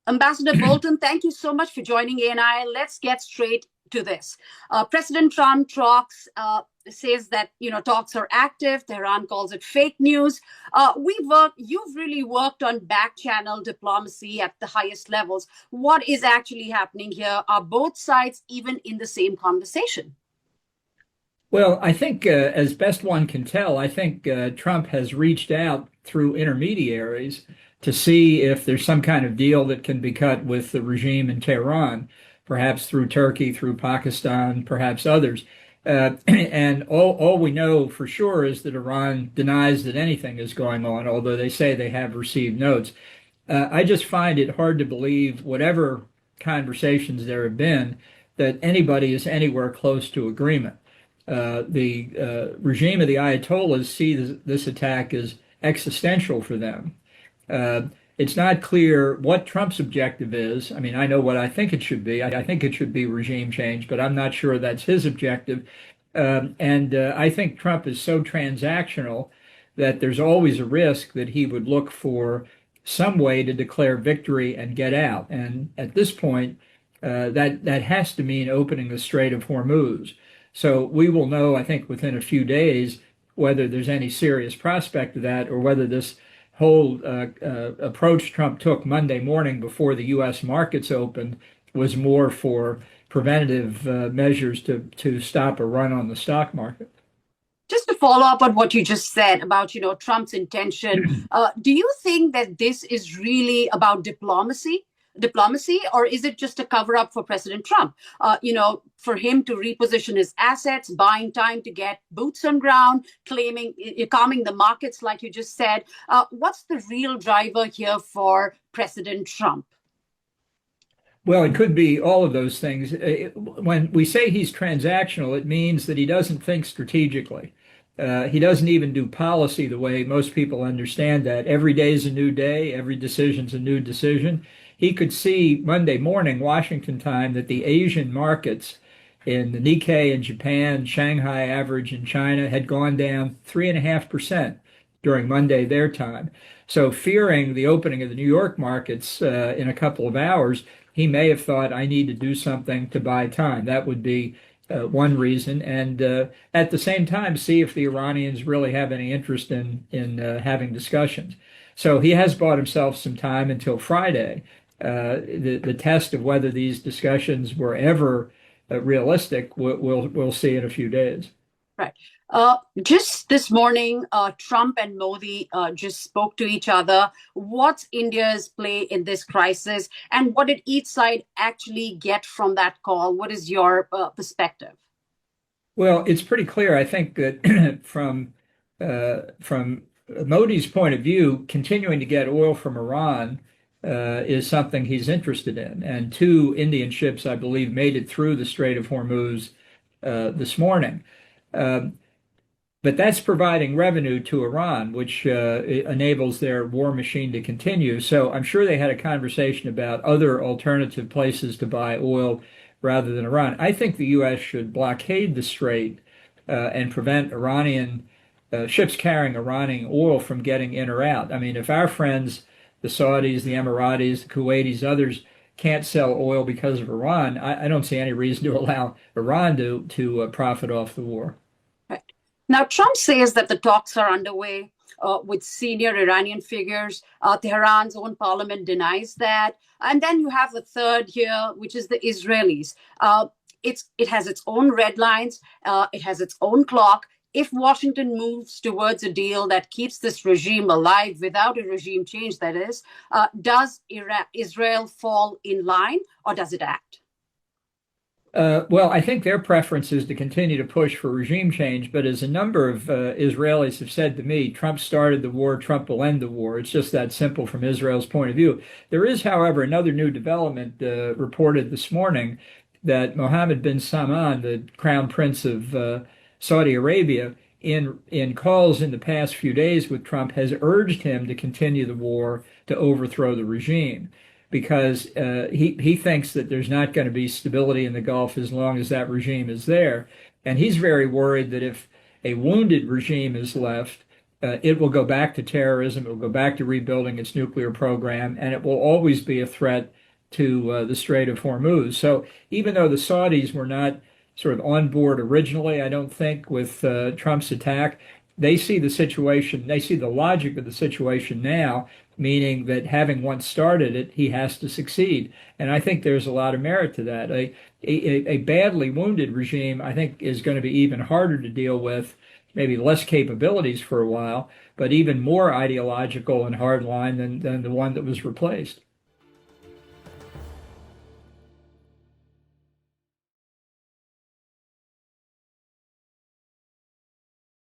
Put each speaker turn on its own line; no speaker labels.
Ambassador Bolton, thank you so much for joining ANI. Let's get straight to this. President Trump says that talks are active. Tehran calls it fake news. You've really worked on back channel diplomacy at the highest levels. What is actually happening here? Are both sides even in the same conversation?
Well, I think, as best one can tell, I think Trump has reached out through intermediaries to see if there's some kind of deal that can be cut with the regime in Tehran, perhaps through Turkey, through Pakistan, perhaps others. And all we know for sure is that Iran denies that anything is going on, although they say they have received notes. I just find it hard to believe, whatever conversations there have been, that anybody is anywhere close to agreement. The regime of the Ayatollahs see this attack as existential for them. It's not clear what Trump's objective is. I mean, I know what I think it should be. I think it should be regime change, but I'm not sure that's his objective. And I think Trump is so transactional that there's always a risk that he would look for some way to declare victory and get out. And at this point, that has to mean opening the Strait of Hormuz. So we will know, I think, within a few days whether there's any serious prospect of that, or whether this whole approach Trump took Monday morning before the U.S. markets opened was more for preventative measures to stop a run on the stock market.
Just to follow up on what you just said about, Trump's intention, do you think that this is really about diplomacy, or is it just a cover up for President Trump? For him to reposition his assets, buying time to get boots on ground, calming the markets, like you just said. What's the real driver here for President Trump?
Well, it could be all of those things. When we say he's transactional, it means that he doesn't think strategically. He doesn't even do policy the way most people understand that. Every day is a new day. Every decision's a new decision. He could see Monday morning, Washington time, that the Asian markets in the Nikkei in Japan, Shanghai average in China had gone down 3.5% during Monday their time. So fearing the opening of the New York markets in a couple of hours, he may have thought, I need to do something to buy time. That would be one reason. And at the same time, see if the Iranians really have any interest in having discussions. So he has bought himself some time until Friday. The test of whether these discussions were ever realistic, we'll see in a few days.
Right. Just this morning, Trump and Modi just spoke to each other. What's India's play in this crisis, and what did each side actually get from that call? What is your perspective?
Well, it's pretty clear, I think, that from Modi's point of view, continuing to get oil from Iran is something he's interested in. And 2 Indian ships, I believe, made it through the Strait of Hormuz this morning. But that's providing revenue to Iran, which enables their war machine to continue. So I'm sure they had a conversation about other alternative places to buy oil rather than Iran. I think the U.S. should blockade the strait and prevent Iranian ships carrying Iranian oil from getting in or out. I mean, if our friends, the Saudis, the Emiratis, the Kuwaitis, others can't sell oil because of Iran, I don't see any reason to allow Iran to profit off the war.
Right. Now, Trump says that the talks are underway with senior Iranian figures. Tehran's own parliament denies that. And then you have the third here, which is the Israelis. It has its own red lines. It has its own clock. If Washington moves towards a deal that keeps this regime alive without a regime change, that is, does Israel fall in line, or does it act?
Well, I think their preference is to continue to push for regime change. But as a number of Israelis have said to me, Trump started the war, Trump will end the war. It's just that simple from Israel's point of view. There is, however, another new development reported this morning that Mohammed bin Salman, the crown prince of Saudi Arabia, in calls in the past few days with Trump, has urged him to continue the war to overthrow the regime, because he thinks that there's not going to be stability in the Gulf as long as that regime is there. And he's very worried that if a wounded regime is left, it will go back to terrorism, it will go back to rebuilding its nuclear program, and it will always be a threat to the Strait of Hormuz. So even though the Saudis were not sort of on board originally, I don't think, with Trump's attack, they see the situation, they see the logic of the situation now, meaning that having once started it, he has to succeed. And I think there's a lot of merit to that. A badly wounded regime, I think, is going to be even harder to deal with, maybe less capabilities for a while, but even more ideological and hardline than the one that was replaced.